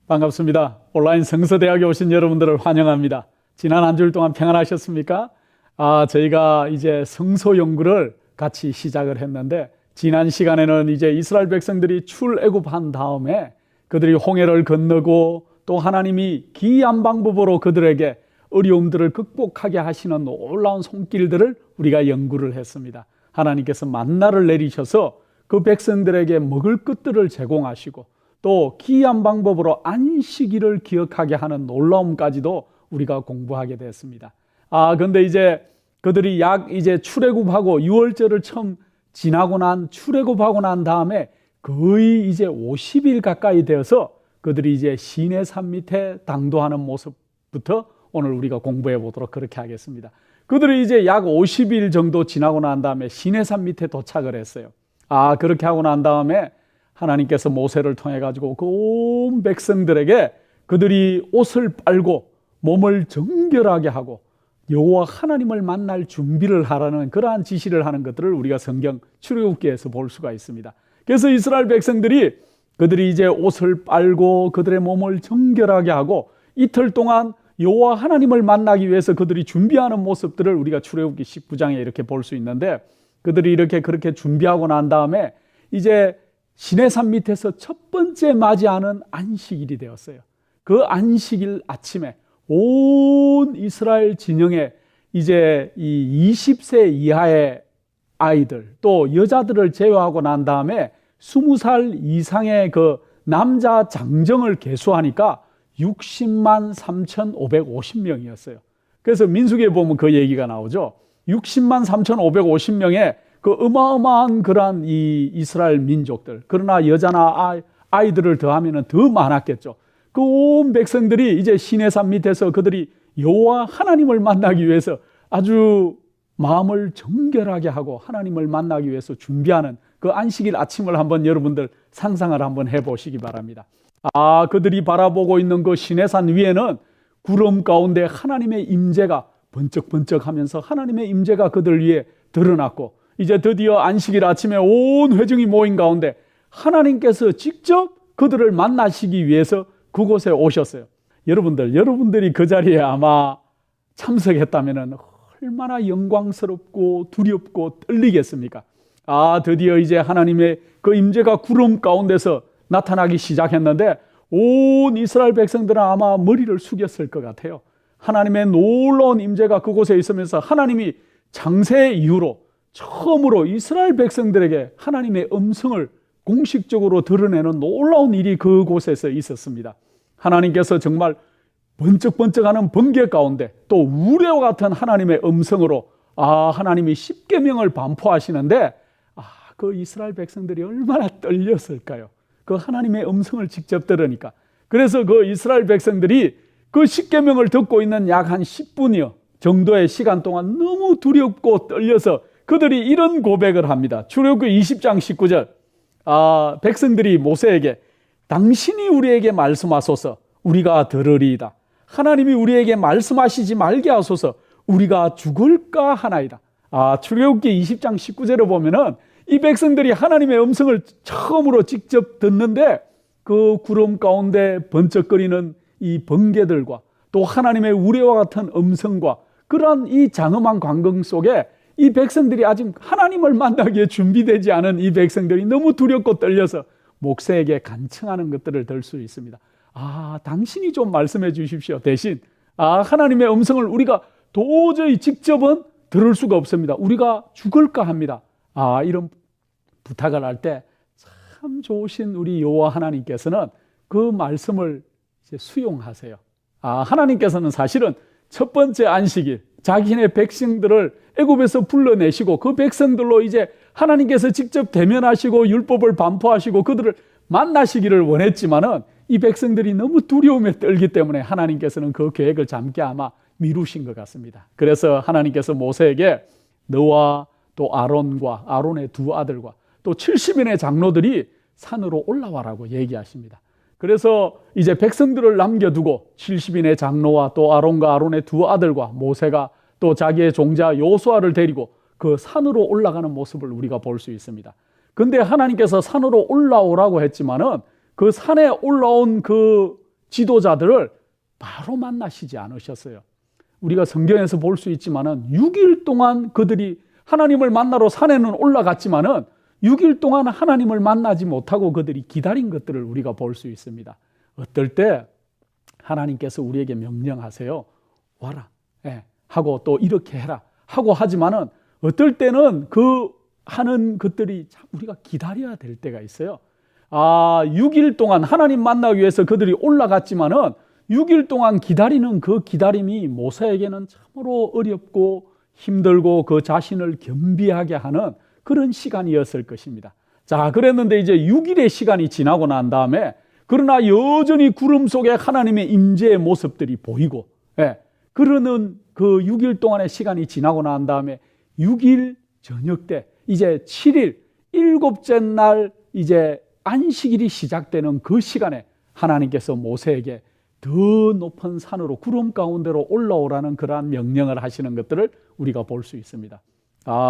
반갑습니다. 온라인 성서대학에 오신 여러분들을 환영합니다. 지난 한 주일 동안 평안하셨습니까? 저희가 이제 성서 연구를 같이 시작을 했는데, 지난 시간에는 이제 이스라엘 백성들이 출애굽한 다음에 그들이 홍해를 건너고 또 하나님이 기이한 방법으로 그들에게 어려움들을 극복하게 하시는 놀라운 손길들을 우리가 연구를 했습니다. 하나님께서 만나를 내리셔서 그 백성들에게 먹을 것들을 제공하시고 또 기이한 방법으로 안식일을 기억하게 하는 놀라움까지도 우리가 공부하게 됐습니다. 근데 이제 그들이 이제 출애굽하고 6월절을 처음 출애굽하고 난 다음에 거의 이제 50일 가까이 되어서 그들이 이제 시내산 밑에 당도하는 모습부터 오늘 우리가 공부해 보도록 그렇게 하겠습니다. 그들이 이제 약 50일 정도 지나고 난 다음에 시내산 밑에 도착을 했어요. 그렇게 하고 난 다음에 하나님께서 모세를 통해 가지고 그 온 백성들에게 그들이 옷을 빨고 몸을 정결하게 하고 여호와 하나님을 만날 준비를 하라는 그러한 지시를 하는 것들을 우리가 성경 출애굽기에서 볼 수가 있습니다. 그래서 이스라엘 백성들이 그들이 이제 옷을 빨고 그들의 몸을 정결하게 하고 이틀 동안 여호와 하나님을 만나기 위해서 그들이 준비하는 모습들을 우리가 출애굽기 19장에 이렇게 볼 수 있는데, 그들이 그렇게 준비하고 난 다음에 이제 시내산 밑에서 첫 번째 맞이하는 안식일이 되었어요. 그 안식일 아침에 온 이스라엘 진영에 이제 이 20세 이하의 아이들 또 여자들을 제외하고 난 다음에 20살 이상의 그 남자 장정을 계수하니까 60만 3,550명이었어요. 그래서 민수기에 보면 그 얘기가 나오죠. 60만 3,550명의 그 어마어마한 그러한 이 이스라엘 민족들, 그러나 여자나 아이들을 더하면 더 많았겠죠. 그 온 백성들이 이제 시내산 밑에서 그들이 여호와 하나님을 만나기 위해서 아주 마음을 정결하게 하고 하나님을 만나기 위해서 준비하는 그 안식일 아침을 한번 여러분들 상상을 한번 해보시기 바랍니다. 그들이 바라보고 있는 그 시내산 위에는 구름 가운데 하나님의 임재가 번쩍번쩍하면서 하나님의 임재가 그들 위에 드러났고, 이제 드디어 안식일 아침에 온 회중이 모인 가운데 하나님께서 직접 그들을 만나시기 위해서 그곳에 오셨어요. 여러분들이 그 자리에 아마 참석했다면 얼마나 영광스럽고 두렵고 떨리겠습니까? 드디어 이제 하나님의 그 임재가 구름 가운데서 나타나기 시작했는데 온 이스라엘 백성들은 아마 머리를 숙였을 것 같아요. 하나님의 놀라운 임재가 그곳에 있으면서 하나님이 창세 이후로 처음으로 이스라엘 백성들에게 하나님의 음성을 공식적으로 드러내는 놀라운 일이 그곳에서 있었습니다. 하나님께서 정말 번쩍번쩍하는 번개 가운데 또 우레와 같은 하나님의 음성으로 하나님이 십계명을 반포하시는데 그 이스라엘 백성들이 얼마나 떨렸을까요? 그 하나님의 음성을 직접 들으니까. 그래서 그 이스라엘 백성들이 그 십계명을 듣고 있는 약 한 10분여 정도의 시간 동안 너무 두렵고 떨려서 그들이 이런 고백을 합니다. 출애굽기 20장 19절. 백성들이 모세에게 당신이 우리에게 말씀하소서 우리가 들으리이다. 하나님이 우리에게 말씀하시지 말게 하소서 우리가 죽을까 하나이다. 출애굽기 20장 19절을 보면은 이 백성들이 하나님의 음성을 처음으로 직접 듣는데 그 구름 가운데 번쩍거리는 이 번개들과 또 하나님의 우레와 같은 음성과 그러한 이 장엄한 광경 속에 이 백성들이 아직 하나님을 만나기에 준비되지 않은 이 백성들이 너무 두렵고 떨려서 목사에게 간청하는 것들을 들 수 있습니다. 당신이 좀 말씀해 주십시오. 대신 하나님의 음성을 우리가 도저히 직접은 들을 수가 없습니다. 우리가 죽을까 합니다. 이런 부탁을 할 때 참 좋으신 우리 여호와 하나님께서는 그 말씀을 이제 수용하세요. 하나님께서는 사실은 첫 번째 안식일 자기네 백성들을 애굽에서 불러내시고 그 백성들로 이제 하나님께서 직접 대면하시고 율법을 반포하시고 그들을 만나시기를 원했지만은 이 백성들이 너무 두려움에 떨기 때문에 하나님께서는 그 계획을 잠시 아마 미루신 것 같습니다. 그래서 하나님께서 모세에게 너와 또 아론의 두 아들과 또 70인의 장로들이 산으로 올라와라고 얘기하십니다. 그래서 이제 백성들을 남겨두고 70인의 장로와 또 아론의 두 아들과 모세가 또 자기의 종자 요수아를 데리고 그 산으로 올라가는 모습을 우리가 볼 수 있습니다. 근데 하나님께서 산으로 올라오라고 했지만은 그 산에 올라온 그 지도자들을 바로 만나시지 않으셨어요. 우리가 성경에서 볼 수 있지만은 6일 동안 그들이 하나님을 만나러 산에는 올라갔지만은 6일 동안 하나님을 만나지 못하고 그들이 기다린 것들을 우리가 볼 수 있습니다. 어떨 때 하나님께서 우리에게 명령하세요. 와라. 하고 또 이렇게 해라. 하고 하지만은 어떨 때는 그 하는 것들이 참 우리가 기다려야 될 때가 있어요. 6일 동안 하나님 만나기 위해서 그들이 올라갔지만은 6일 동안 기다리는 그 기다림이 모세에게는 참으로 어렵고 힘들고 그 자신을 겸비하게 하는 그런 시간이었을 것입니다. 자, 그랬는데 이제 6일의 시간이 지나고 난 다음에 그러나 여전히 구름 속에 하나님의 임재의 모습들이 보이고, 그러는 그 6일 동안의 시간이 지나고 난 다음에 6일 저녁 때 이제 7일, 7째 날 이제 안식일이 시작되는 그 시간에 하나님께서 모세에게 더 높은 산으로 구름 가운데로 올라오라는 그러한 명령을 하시는 것들을 우리가 볼 수 있습니다.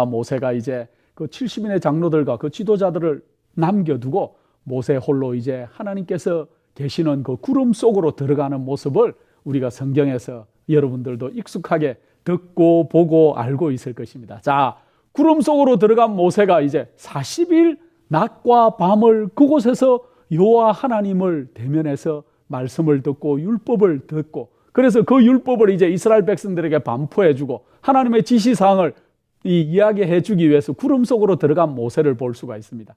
모세가 이제 그 70인의 장로들과 그 지도자들을 남겨두고 모세 홀로 이제 하나님께서 계시는 그 구름 속으로 들어가는 모습을 우리가 성경에서 여러분들도 익숙하게 듣고 보고 알고 있을 것입니다. 자, 구름 속으로 들어간 모세가 이제 40일 낮과 밤을 그곳에서 여호와 하나님을 대면해서 말씀을 듣고 율법을 듣고, 그래서 그 율법을 이제 이스라엘 백성들에게 반포해 주고 하나님의 지시사항을 이야기해 주기 위해서 구름 속으로 들어간 모세를 볼 수가 있습니다.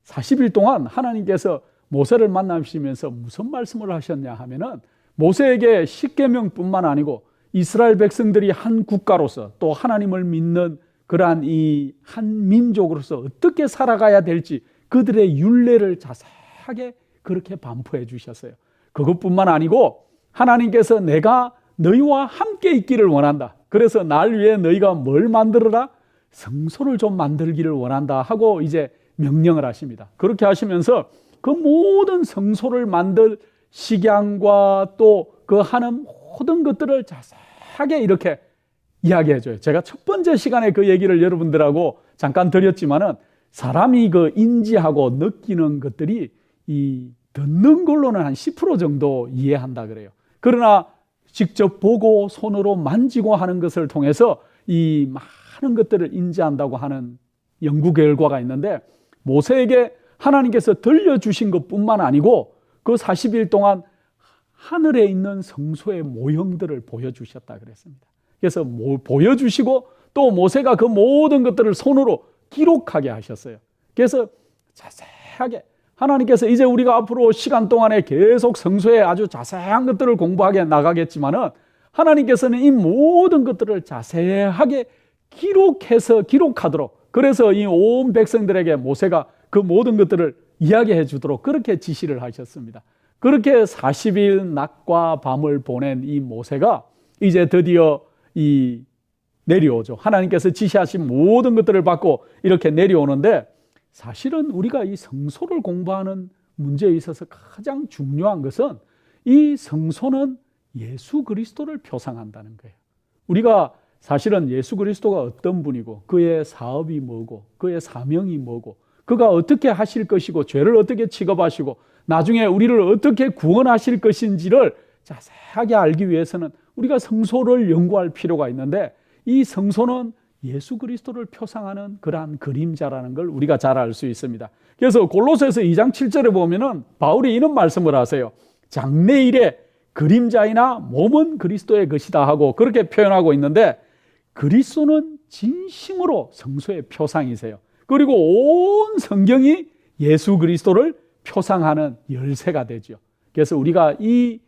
40일 동안 하나님께서 모세를 만나시면서 무슨 말씀을 하셨냐 하면은 모세에게 십계명뿐만 아니고 이스라엘 백성들이 한 국가로서 또 하나님을 믿는 그러한 이 한 민족으로서 어떻게 살아가야 될지 그들의 율례를 자세하게 그렇게 반포해 주셨어요. 그것뿐만 아니고 하나님께서 내가 너희와 함께 있기를 원한다. 그래서 날 위해 너희가 뭘 만들어라? 성소를 좀 만들기를 원한다 하고 이제 명령을 하십니다. 그렇게 하시면서 그 모든 성소를 만들 식양과 또 그 하는 모든 것들을 자세하게 이렇게 이야기해 줘요. 제가 첫 번째 시간에 그 얘기를 여러분들하고 잠깐 드렸지만은 사람이 그 인지하고 느끼는 것들이 이 듣는 걸로는 한 10% 정도 이해한다 그래요. 그러나 직접 보고 손으로 만지고 하는 것을 통해서 이 많은 것들을 인지한다고 하는 연구 결과가 있는데, 모세에게 하나님께서 들려주신 것뿐만 아니고 그 40일 동안 하늘에 있는 성소의 모형들을 보여주셨다 그랬습니다. 그래서 보여주시고 또 모세가 그 모든 것들을 손으로 기록하게 하셨어요. 그래서 자세하게 하나님께서 이제 우리가 앞으로 시간 동안에 계속 성소에 아주 자세한 것들을 공부하게 나가겠지만은 하나님께서는 이 모든 것들을 자세하게 기록하도록, 그래서 이 온 백성들에게 모세가 그 모든 것들을 이야기해 주도록 그렇게 지시를 하셨습니다. 그렇게 40일 낮과 밤을 보낸 이 모세가 이제 드디어 내려오죠. 하나님께서 지시하신 모든 것들을 받고 이렇게 내려오는데, 사실은 우리가 이 성소를 공부하는 문제에 있어서 가장 중요한 것은 이 성소는 예수 그리스도를 표상한다는 거예요. 우리가 사실은 예수 그리스도가 어떤 분이고 그의 사업이 뭐고 그의 사명이 뭐고 그가 어떻게 하실 것이고 죄를 어떻게 취급하시고 나중에 우리를 어떻게 구원하실 것인지를 자세하게 알기 위해서는 우리가 성소를 연구할 필요가 있는데, 이 성소는 예수 그리스도를 표상하는 그러한 그림자라는 걸 우리가 잘 알 수 있습니다. 그래서 골로새서 2장 7절에 보면은 바울이 이런 말씀을 하세요. 장래일의 그림자이나 몸은 그리스도의 것이다 하고 그렇게 표현하고 있는데, 그리스도는 진심으로 성소의 표상이세요. 그리고 온 성경이 예수 그리스도를 표상하는 열쇠가 되죠. 그래서 우리가 이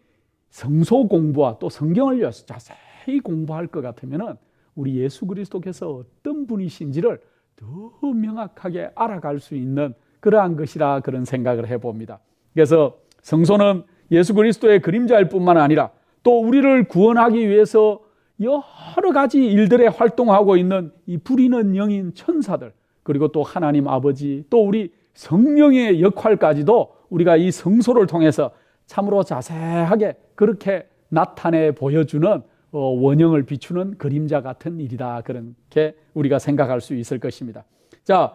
성소 공부와 또 성경을 위해서 자세히 공부할 것 같으면은 우리 예수 그리스도께서 어떤 분이신지를 더 명확하게 알아갈 수 있는 그러한 것이라 그런 생각을 해봅니다. 그래서 성소는 예수 그리스도의 그림자일 뿐만 아니라 또 우리를 구원하기 위해서 여러 가지 일들에 활동하고 있는 이 부리는 영인 천사들, 그리고 또 하나님 아버지, 또 우리 성령의 역할까지도 우리가 이 성소를 통해서 참으로 자세하게 그렇게 나타내 보여주는 원형을 비추는 그림자 같은 일이다, 그렇게 우리가 생각할 수 있을 것입니다. 자,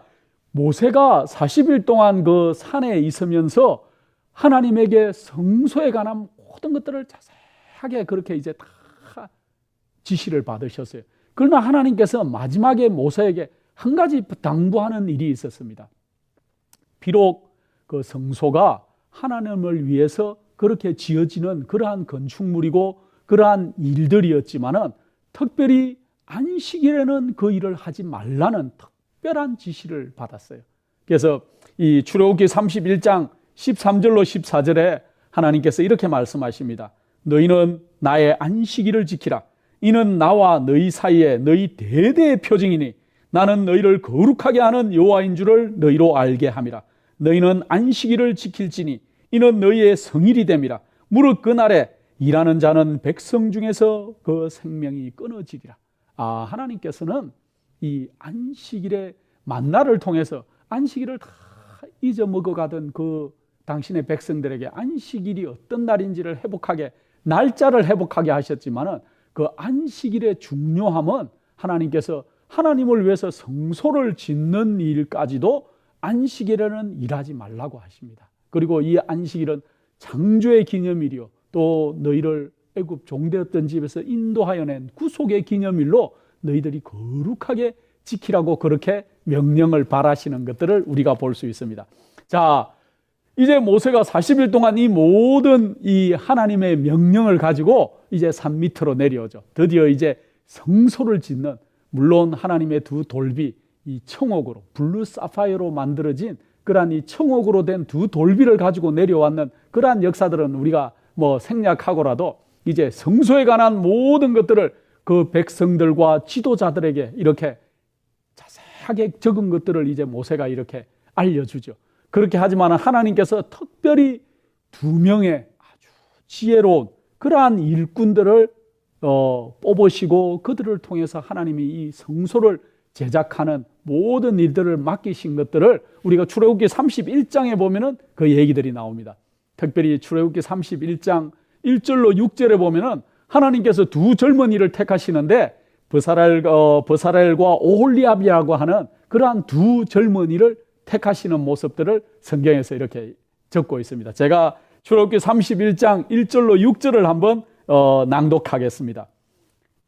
모세가 40일 동안 그 산에 있으면서 하나님에게 성소에 관한 모든 것들을 자세하게 그렇게 이제 다 지시를 받으셨어요. 그러나 하나님께서 마지막에 모세에게 한 가지 당부하는 일이 있었습니다. 비록 그 성소가 하나님을 위해서 그렇게 지어지는 그러한 건축물이고 그러한 일들이었지만은 특별히 안식일에는 그 일을 하지 말라는 특별한 지시를 받았어요. 그래서 이 출애굽기 31장 13절로 14절에 하나님께서 이렇게 말씀하십니다. 너희는 나의 안식일을 지키라. 이는 나와 너희 사이에 너희 대대의 표징이니 나는 너희를 거룩하게 하는 여호와인 줄을 너희로 알게 함이라. 너희는 안식일을 지킬지니 이는 너희의 성일이 됨이라. 무릇 그날에 일하는 자는 백성 중에서 그 생명이 끊어지리라. 하나님께서는 이 안식일의 만나를 통해서 안식일을 다 잊어먹어가던 그 당신의 백성들에게 안식일이 어떤 날인지를 회복하게, 날짜를 회복하게 하셨지만은 그 안식일의 중요함은 하나님께서 하나님을 위해서 성소를 짓는 일까지도 안식일에는 일하지 말라고 하십니다. 그리고 이 안식일은 창조의 기념일이요, 또 너희를 애굽 종되었던 집에서 인도하여 낸 구속의 기념일로 너희들이 거룩하게 지키라고 그렇게 명령을 바라시는 것들을 우리가 볼 수 있습니다. 자, 이제 모세가 40일 동안 이 모든 이 하나님의 명령을 가지고 이제 산 밑으로 내려오죠. 드디어 이제 성소를 짓는, 물론 하나님의 두 돌비, 이 청옥으로, 블루 사파이어로 만들어진 그러한 이 청옥으로 된 두 돌비를 가지고 내려왔는 그러한 역사들은 우리가 뭐 생략하고라도 이제 성소에 관한 모든 것들을 그 백성들과 지도자들에게 이렇게 자세하게 적은 것들을 이제 모세가 이렇게 알려주죠. 그렇게 하지만 하나님께서 특별히 두 명의 아주 지혜로운 그러한 일꾼들을 뽑으시고 그들을 통해서 하나님이 이 성소를 제작하는 모든 일들을 맡기신 것들을 우리가 출애굽기 31장에 보면은 그 얘기들이 나옵니다. 특별히 출애굽기 31장 1절로 6절에 보면은 하나님께서 두 젊은이를 택하시는데 브사렐과 오홀리압이라고 하는 그러한 두 젊은이를 택하시는 모습들을 성경에서 이렇게 적고 있습니다. 제가 출애굽기 31장 1절로 6절을 한번 낭독하겠습니다.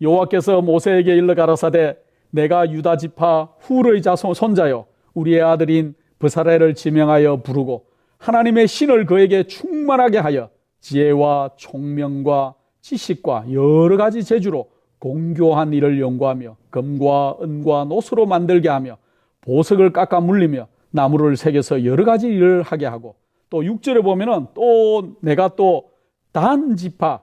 여호와께서 모세에게 일러 가라사대 내가 유다 지파 훌의 자손 손자요 우리의 아들인 브사렐을 지명하여 부르고 하나님의 신을 그에게 충만하게 하여 지혜와 총명과 지식과 여러 가지 재주로 공교한 일을 연구하며 금과 은과 노수로 만들게 하며 보석을 깎아 물리며 나무를 새겨서 여러 가지 일을 하게 하고 또 6절에 보면은 또 내가 또 단 지파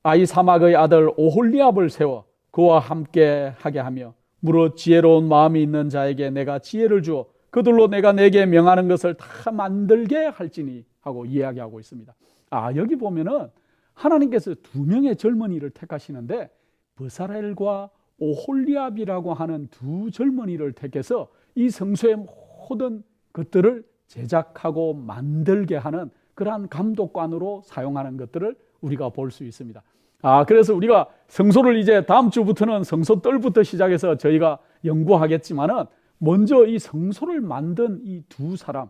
아이사막의 아들 오홀리압을 세워 그와 함께 하게 하며 무릇 지혜로운 마음이 있는 자에게 내가 지혜를 주어 그들로 내가 내게 명하는 것을 다 만들게 할지니 하고 이야기하고 있습니다. 여기 보면은 하나님께서 두 명의 젊은이를 택하시는데 브사렐과 오홀리압이라고 하는 두 젊은이를 택해서 이 성소의 모든 것들을 제작하고 만들게 하는 그러한 감독관으로 사용하는 것들을 우리가 볼 수 있습니다. 그래서 우리가 성소를 이제 다음 주부터는 성소 뜰부터 시작해서 저희가 연구하겠지만은 먼저 이 성소를 만든 이 두 사람,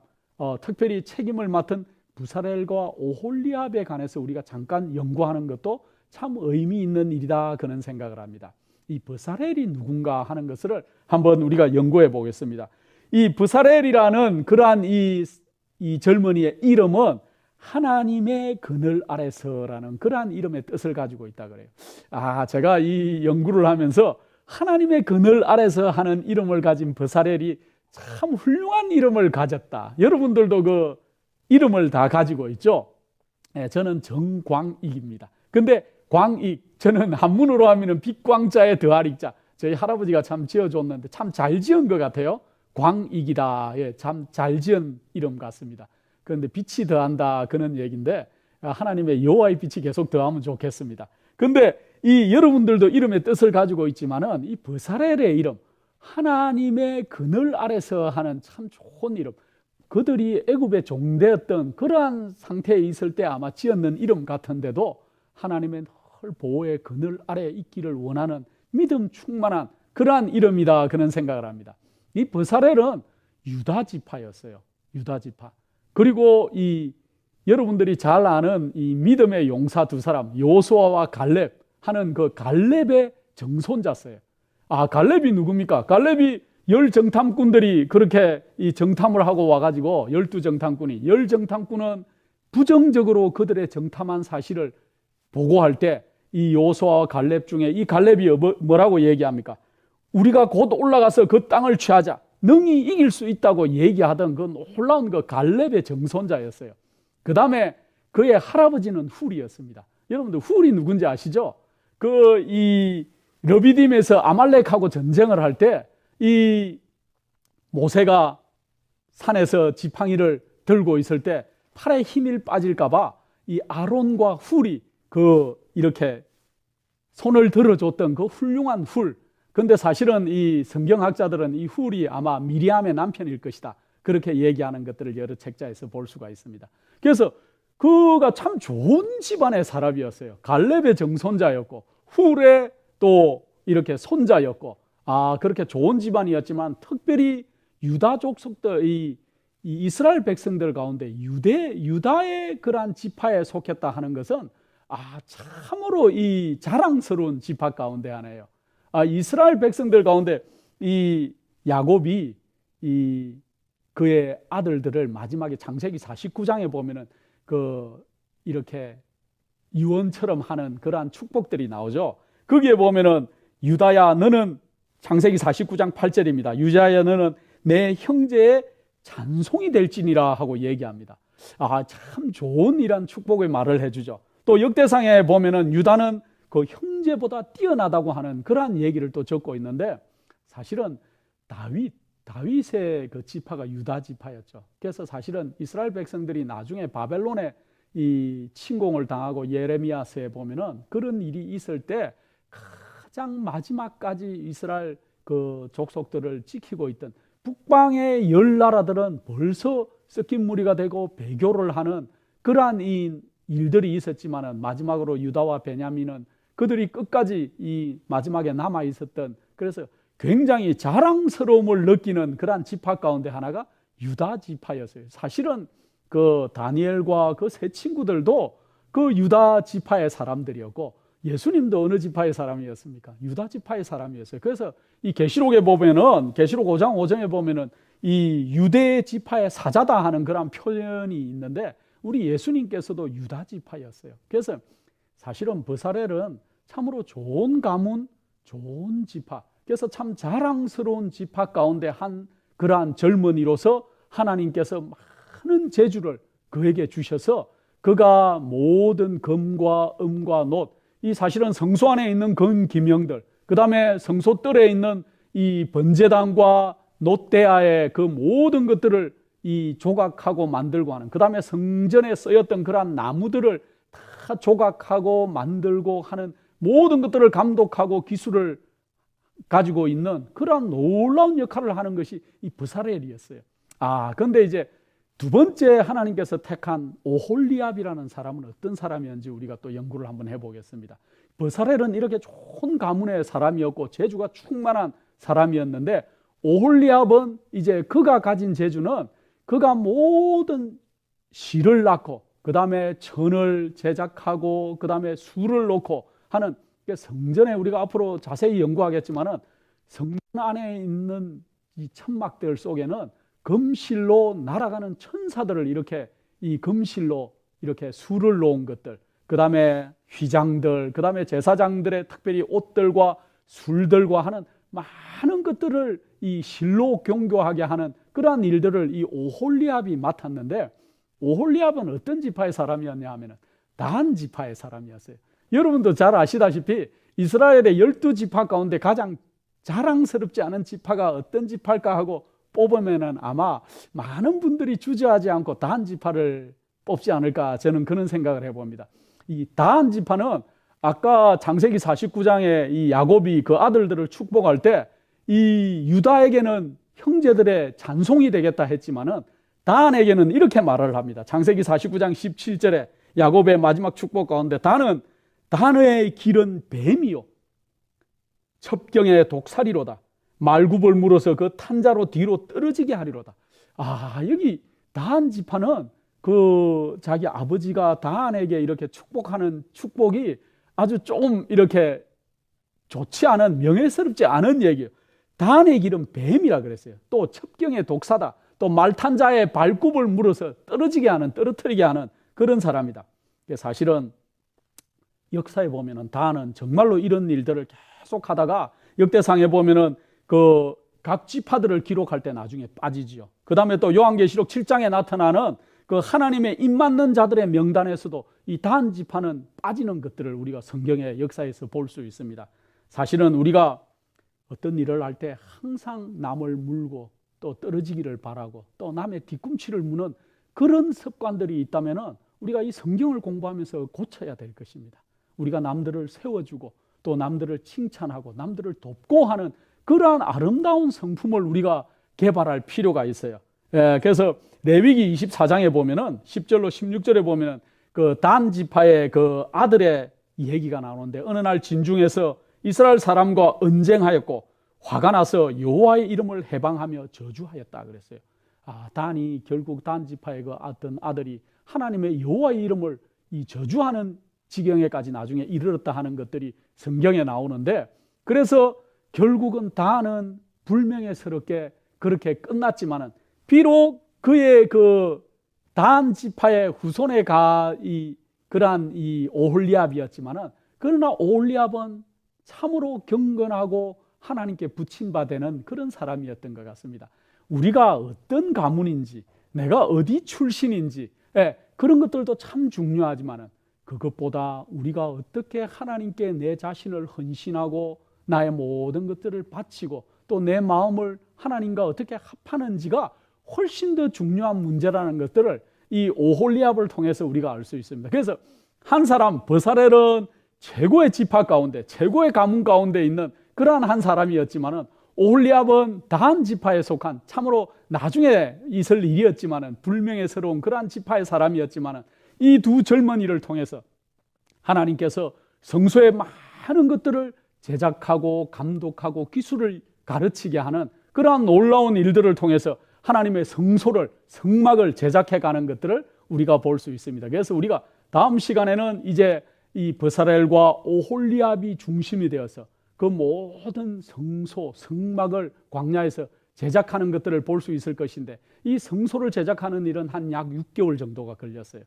특별히 책임을 맡은 브사렐과 오홀리압에 관해서 우리가 잠깐 연구하는 것도 참 의미 있는 일이다 그런 생각을 합니다. 이 브사렐이 누군가 하는 것을 한번 우리가 연구해 보겠습니다. 이 브사렐이라는 그러한 이 젊은이의 이름은 하나님의 그늘 아래서라는 그러한 이름의 뜻을 가지고 있다 그래요. 제가 이 연구를 하면서 하나님의 그늘 아래서 하는 이름을 가진 브사렐이 참 훌륭한 이름을 가졌다. 여러분들도 그 이름을 다 가지고 있죠. 저는 정광익입니다. 근데 광익, 저는 한문으로 하면은 빛광자에 더할 익자. 저희 할아버지가 참 지어줬는데 참 잘 지은 것 같아요. 광익이다. 참 잘 지은 이름 같습니다. 그런데 빛이 더한다 그런 얘기인데 하나님의 여호와의 빛이 계속 더하면 좋겠습니다. 근데 이 여러분들도 이름의 뜻을 가지고 있지만은 이 브사렐의 이름, 하나님의 그늘 아래서 하는 참 좋은 이름. 그들이 애굽의 종되었던 그러한 상태에 있을 때 아마 지었는 이름 같은데도 하나님의 늘 보호의 그늘 아래에 있기를 원하는 믿음 충만한 그러한 이름이다 그런 생각을 합니다. 이 브사렐은 유다 지파였어요. 유다 지파. 그리고 이 여러분들이 잘 아는 이 믿음의 용사 두 사람, 여호수아와 갈렙 하는 그 갈렙의 정손자였어요. 아, 갈렙이 누굽니까? 갈렙이 열 정탐꾼들이 그렇게 이 정탐을 하고 와가지고 12정탐꾼이, 열 정탐꾼은 부정적으로 그들의 정탐한 사실을 보고할 때 이 여호수아와 갈렙 중에 이 갈렙이 뭐라고 얘기합니까? 우리가 곧 올라가서 그 땅을 취하자, 능히 이길 수 있다고 얘기하던 그 놀라운 그 갈렙의 정손자였어요. 그 다음에 그의 할아버지는 훌이었습니다. 여러분들 훌이 누군지 아시죠? 이 르비딤에서 아말렉하고 전쟁을 할 때 이 모세가 산에서 지팡이를 들고 있을 때 팔에 힘이 빠질까봐 이 아론과 훌이 이렇게 손을 들어줬던 그 훌륭한 훌. 근데 사실은 이 성경학자들은 이 훌이 아마 미리암의 남편일 것이다, 그렇게 얘기하는 것들을 여러 책자에서 볼 수가 있습니다. 그래서 그가 참 좋은 집안의 사람이었어요. 갈렙의 정손자였고 훌의 또 이렇게 손자였고, 그렇게 좋은 집안이었지만 특별히 유다 족속들, 이 이스라엘 백성들 가운데 유다의 그러한 지파에 속했다 하는 것은 참으로 이 자랑스러운 지파 가운데 하나예요. 이스라엘 백성들 가운데 이 야곱이 그의 아들들을 마지막에 창세기 49장에 보면은 이렇게 유언처럼 하는 그러한 축복들이 나오죠. 거기에 보면은 유다야 너는, 창세기 49장 8절입니다. 유다야 너는 내 형제의 찬송이 될지니라 하고 얘기합니다. 참 좋은 이런 축복의 말을 해주죠. 또 역대상에 보면은 유다는 그 형제보다 뛰어나다고 하는 그러한 얘기를 또 적고 있는데, 사실은 다윗의 그 지파가 유다 지파였죠. 그래서 사실은 이스라엘 백성들이 나중에 바벨론에 이 침공을 당하고 예레미야서에 보면은 그런 일이 있을 때 가장 마지막까지 이스라엘 그 족속들을 지키고 있던 북방의 열 나라들은 벌써 섞인 무리가 되고 배교를 하는 그러한 이 일들이 있었지만은 마지막으로 유다와 베냐민은 그들이 끝까지 이 마지막에 남아 있었던, 그래서 굉장히 자랑스러움을 느끼는 그러한 지파 가운데 하나가 유다 지파였어요. 사실은 그 다니엘과 그 세 친구들도 그 유다 지파의 사람들이었고, 예수님도 어느 지파의 사람이었습니까? 유다 지파의 사람이었어요. 그래서 이 계시록에 보면은, 계시록 5장 5절에 보면은 이 유대 지파의 사자다 하는 그런 표현이 있는데, 우리 예수님께서도 유다 지파였어요. 그래서 사실은 버사렐은 참으로 좋은 가문, 좋은 지파, 그래서 참 자랑스러운 지파 가운데 한 그러한 젊은이로서 하나님께서 많은 재주를 그에게 주셔서 그가 모든 금과 은과 놋, 이 사실은 성소 안에 있는 금기명들, 그 다음에 성소 뜰에 있는 이 번제단과 놋대야의 그 모든 것들을 이 조각하고 만들고 하는, 그 다음에 성전에 쓰였던 그러한 나무들을 다 조각하고 만들고 하는 모든 것들을 감독하고 기술을 가지고 있는 그러한 놀라운 역할을 하는 것이 이 브사렐이었어요. 그런데 이제 두 번째 하나님께서 택한 오홀리압이라는 사람은 어떤 사람이었는지 우리가 또 연구를 한번 해보겠습니다. 브사렐은 이렇게 좋은 가문의 사람이었고 재주가 충만한 사람이었는데, 오홀리압은 이제 그가 가진 재주는 그가 모든 실을 낳고 그 다음에 천을 제작하고 그 다음에 술을 놓고 하는, 성전에 우리가 앞으로 자세히 연구하겠지만은 성전 안에 있는 이 천막들 속에는 금실로 날아가는 천사들을 이렇게 이 금실로 이렇게 술을 놓은 것들, 그 다음에 휘장들, 그 다음에 제사장들의 특별히 옷들과 술들과 하는 많은 것들을 이 실로 경교하게 하는 그러한 일들을 이 오홀리압이 맡았는데, 오홀리압은 어떤 지파의 사람이었냐 하면은 단 지파의 사람이었어요. 여러분도 잘 아시다시피 이스라엘의 12지파 가운데 가장 자랑스럽지 않은 지파가 어떤 지파일까 하고 뽑으면은 아마 많은 분들이 주저하지 않고 단 지파를 뽑지 않을까, 저는 그런 생각을 해봅니다. 이 단 지파는 아까 창세기 49장에 이 야곱이 그 아들들을 축복할 때 이 유다에게는 형제들의 잔송이 되겠다 했지만은 단에게는 이렇게 말을 합니다. 창세기 49장 17절에 야곱의 마지막 축복 가운데 단의 길은 뱀이요 첩경의 독사리로다. 말굽을 물어서 그 탄자로 뒤로 떨어지게 하리로다. 여기 단 지파는 그 자기 아버지가 다한에게 이렇게 축복하는 축복이 아주 좀 이렇게 좋지 않은, 명예스럽지 않은 얘기예요. 다한의 길은 뱀이라 그랬어요. 또 첩경의 독사다. 또 말탄 자의 발굽을 물어서 떨어뜨리게 하는 그런 사람이다. 사실은 역사에 보면은 다한은 정말로 이런 일들을 계속 하다가 역대상에 보면은 그 각 지파들을 기록할 때 나중에 빠지지요. 그 다음에 또 요한계시록 7장에 나타나는 그 하나님의 입 맞는 자들의 명단에서도 이 다한 지파는 빠지는 것들을 우리가 성경의 역사에서 볼 수 있습니다. 사실은 우리가 어떤 일을 할 때 항상 남을 물고 또 떨어지기를 바라고 또 남의 뒤꿈치를 무는 그런 습관들이 있다면은 우리가 이 성경을 공부하면서 고쳐야 될 것입니다. 우리가 남들을 세워주고 또 남들을 칭찬하고 남들을 돕고 하는 그러한 아름다운 성품을 우리가 개발할 필요가 있어요. 그래서 레위기 24장에 보면은 10절로 16절에 보면은 그 단 지파의 그 아들의 얘기가 나오는데, 어느 날 진중에서 이스라엘 사람과 언쟁하였고 화가 나서 여호와의 이름을 해방하며 저주하였다 그랬어요. 단이 결국 단 지파의 그 어떤 아들이 하나님의 여호와의 이름을 이 저주하는 지경에까지 나중에 이르렀다 하는 것들이 성경에 나오는데, 그래서 결국은 단은 불명예스럽게 그렇게 끝났지만은, 비록 그의 그 단 지파의 후손에 그러한 이 오홀리압이었지만은, 그러나 오홀리압은 참으로 경건하고 하나님께 부침받는 그런 사람이었던 것 같습니다. 우리가 어떤 가문인지, 내가 어디 출신인지, 그런 것들도 참 중요하지만은, 그것보다 우리가 어떻게 하나님께 내 자신을 헌신하고 나의 모든 것들을 바치고 또 내 마음을 하나님과 어떻게 합하는지가 훨씬 더 중요한 문제라는 것들을 이 오홀리압을 통해서 우리가 알 수 있습니다. 그래서 한 사람, 버사렐은 최고의 지파 가운데, 최고의 가문 가운데 있는 그러한 한 사람이었지만은, 오홀리압은 다한 지파에 속한 참으로 나중에 있을 일이었지만은 불명예스러운 그러한 지파의 사람이었지만은, 이 두 젊은이를 통해서 하나님께서 성소의 많은 것들을 제작하고 감독하고 기술을 가르치게 하는 그러한 놀라운 일들을 통해서 하나님의 성소를, 성막을 제작해 가는 것들을 우리가 볼 수 있습니다. 그래서 우리가 다음 시간에는 이제 이 버사렐과 오홀리압이 중심이 되어서 그 모든 성소, 성막을 광야에서 제작하는 것들을 볼 수 있을 것인데, 이 성소를 제작하는 일은 한 약 6개월 정도가 걸렸어요.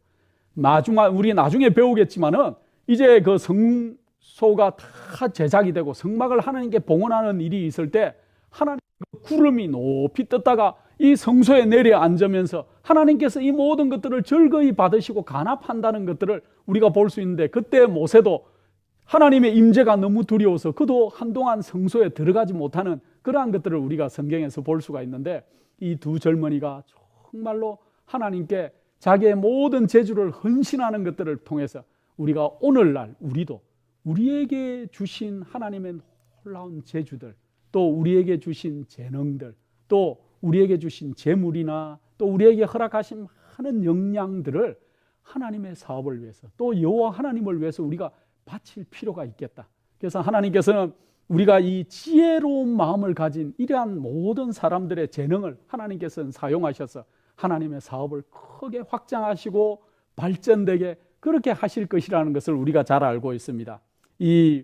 우리 나중에 배우겠지만은, 이제 그 성소가 다 제작이 되고 성막을 하나님께 봉헌하는 일이 있을 때, 하나님 구름이 높이 떴다가 이 성소에 내려 앉으면서 하나님께서 이 모든 것들을 즐거이 받으시고 간합한다는 것들을 우리가 볼 수 있는데, 그때 모세도 하나님의 임재가 너무 두려워서 그도 한동안 성소에 들어가지 못하는 그러한 것들을 우리가 성경에서 볼 수가 있는데, 이 두 젊은이가 정말로 하나님께 자기의 모든 재주를 헌신하는 것들을 통해서 우리가 오늘날 우리도 우리에게 주신 하나님의 놀라운 재주들, 또 우리에게 주신 재능들, 또 우리에게 주신 재물이나 또 우리에게 허락하신 많은 역량들을 하나님의 사업을 위해서, 또 여호와 하나님을 위해서 우리가 바칠 필요가 있겠다. 그래서 하나님께서는 우리가 이 지혜로운 마음을 가진 이러한 모든 사람들의 재능을 하나님께서는 사용하셔서 하나님의 사업을 크게 확장하시고 발전되게 그렇게 하실 것이라는 것을 우리가 잘 알고 있습니다. 이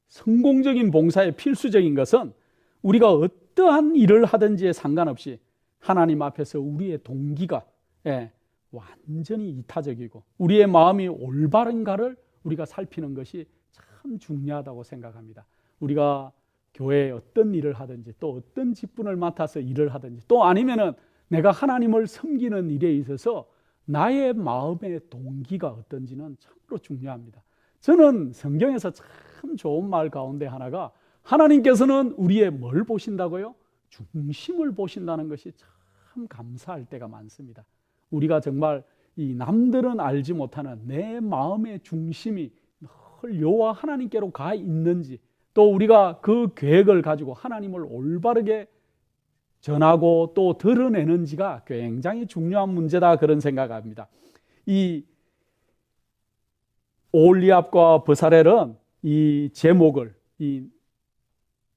성공적인 봉사의 필수적인 것은 우리가 어떠한 일을 하든지에 상관없이 하나님 앞에서 우리의 동기가 완전히 이타적이고 우리의 마음이 올바른가를 우리가 살피는 것이 참 중요하다고 생각합니다. 우리가 교회에 어떤 일을 하든지, 또 어떤 직분을 맡아서 일을 하든지, 또 아니면은 내가 하나님을 섬기는 일에 있어서 나의 마음의 동기가 어떤지는 참으로 중요합니다. 저는 성경에서 참 좋은 말 가운데 하나가, 하나님께서는 우리의 뭘 보신다고요? 중심을 보신다는 것이 참 감사할 때가 많습니다. 우리가 정말 이 남들은 알지 못하는 내 마음의 중심이 늘 여호와 하나님께로 가 있는지, 또 우리가 그 계획을 가지고 하나님을 올바르게 전하고 또 드러내는지가 굉장히 중요한 문제다, 그런 생각합니다. 이 오홀리압과 버사렐은 이 제목을, 이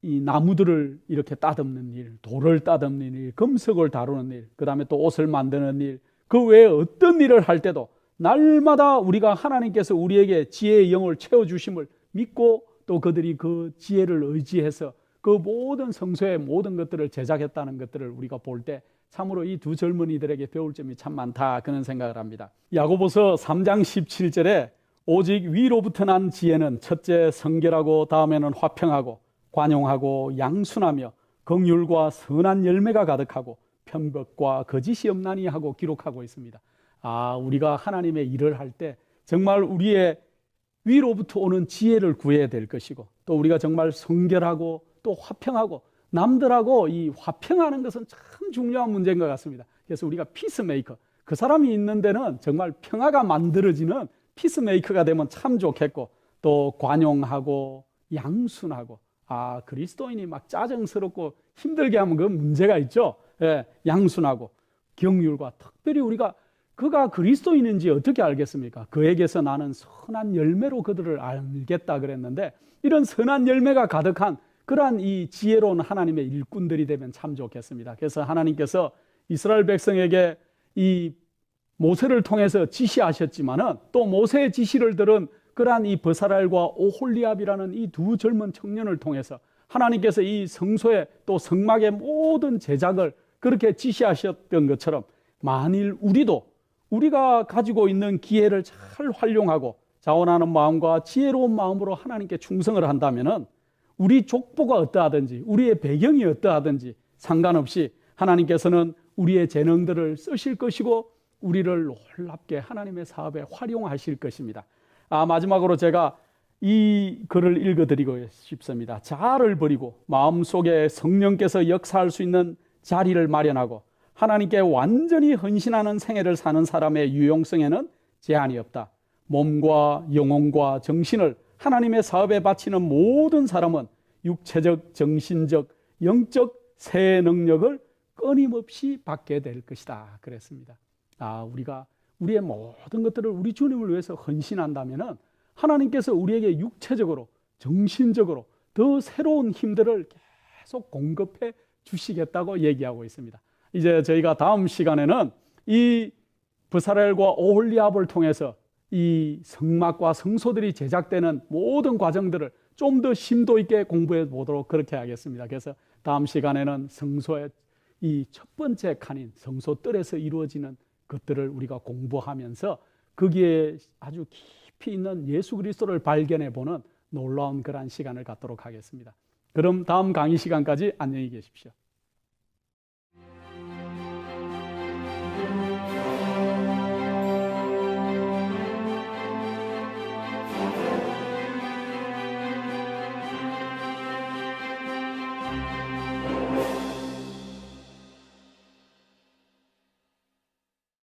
나무들을 이렇게 따듬는 일, 돌을 따듬는 일, 금석을 다루는 일, 그 다음에 또 옷을 만드는 일, 그 외에 어떤 일을 할 때도 날마다 우리가 하나님께서 우리에게 지혜의 영을 채워주심을 믿고 또 그들이 그 지혜를 의지해서 그 모든 성소의 모든 것들을 제작했다는 것들을 우리가 볼 때 참으로 이 두 젊은이들에게 배울 점이 참 많다 그런 생각을 합니다. 야고보서 3장 17절에 오직 위로부터 난 지혜는 첫째 성결하고 다음에는 화평하고 관용하고 양순하며 긍휼과 선한 열매가 가득하고 편법과 거짓이 없나니 하고 기록하고 있습니다. 우리가 하나님의 일을 할 때 정말 우리의 위로부터 오는 지혜를 구해야 될 것이고 또 우리가 정말 성결하고 또 화평하고 남들하고 이 화평하는 것은 참 중요한 문제인 것 같습니다. 그래서 우리가 피스메이커, 그 사람이 있는 데는 정말 평화가 만들어지는 피스메이커가 되면 참 좋겠고 또 관용하고 양순하고 그리스도인이 막 짜증스럽고 힘들게 하면 그 문제가 있죠. 예, 양순하고 긍휼과 특별히 우리가 그가 그리스도인인지 어떻게 알겠습니까? 그에게서 나는 선한 열매로 그들을 알겠다 그랬는데 이런 선한 열매가 가득한 그러한 이 지혜로운 하나님의 일꾼들이 되면 참 좋겠습니다. 그래서 하나님께서 이스라엘 백성에게 이 모세를 통해서 지시하셨지만은 또 모세의 지시를 들은 그러한 이 버사랄과 오홀리압이라는 이 두 젊은 청년을 통해서 하나님께서 이 성소의 또 성막의 모든 제작을 그렇게 지시하셨던 것처럼 만일 우리가 가지고 있는 기회를 잘 활용하고 자원하는 마음과 지혜로운 마음으로 하나님께 충성을 한다면은 우리 족보가 어떠하든지 우리의 배경이 어떠하든지 상관없이 하나님께서는 우리의 재능들을 쓰실 것이고 우리를 놀랍게 하나님의 사업에 활용하실 것입니다. 마지막으로 제가 이 글을 읽어드리고 싶습니다. 자아를 버리고 마음속에 성령께서 역사할 수 있는 자리를 마련하고 하나님께 완전히 헌신하는 생애를 사는 사람의 유용성에는 제한이 없다. 몸과 영혼과 정신을 하나님의 사업에 바치는 모든 사람은 육체적, 정신적, 영적 새 능력을 끊임없이 받게 될 것이다 그랬습니다. 우리가 우리의 모든 것들을 우리 주님을 위해서 헌신한다면은 하나님께서 우리에게 육체적으로, 정신적으로 더 새로운 힘들을 계속 공급해 주시겠다고 얘기하고 있습니다. 이제 저희가 다음 시간에는 이 브사렐과 오홀리압을 통해서 이 성막과 성소들이 제작되는 모든 과정들을 좀 더 심도 있게 공부해 보도록 그렇게 하겠습니다. 그래서 다음 시간에는 성소의 이 첫 번째 칸인 성소뜰에서 이루어지는 것들을 우리가 공부하면서 거기에 아주 깊이 있는 예수 그리스도를 발견해 보는 놀라운 그러한 시간을 갖도록 하겠습니다. 그럼 다음 강의 시간까지 안녕히 계십시오.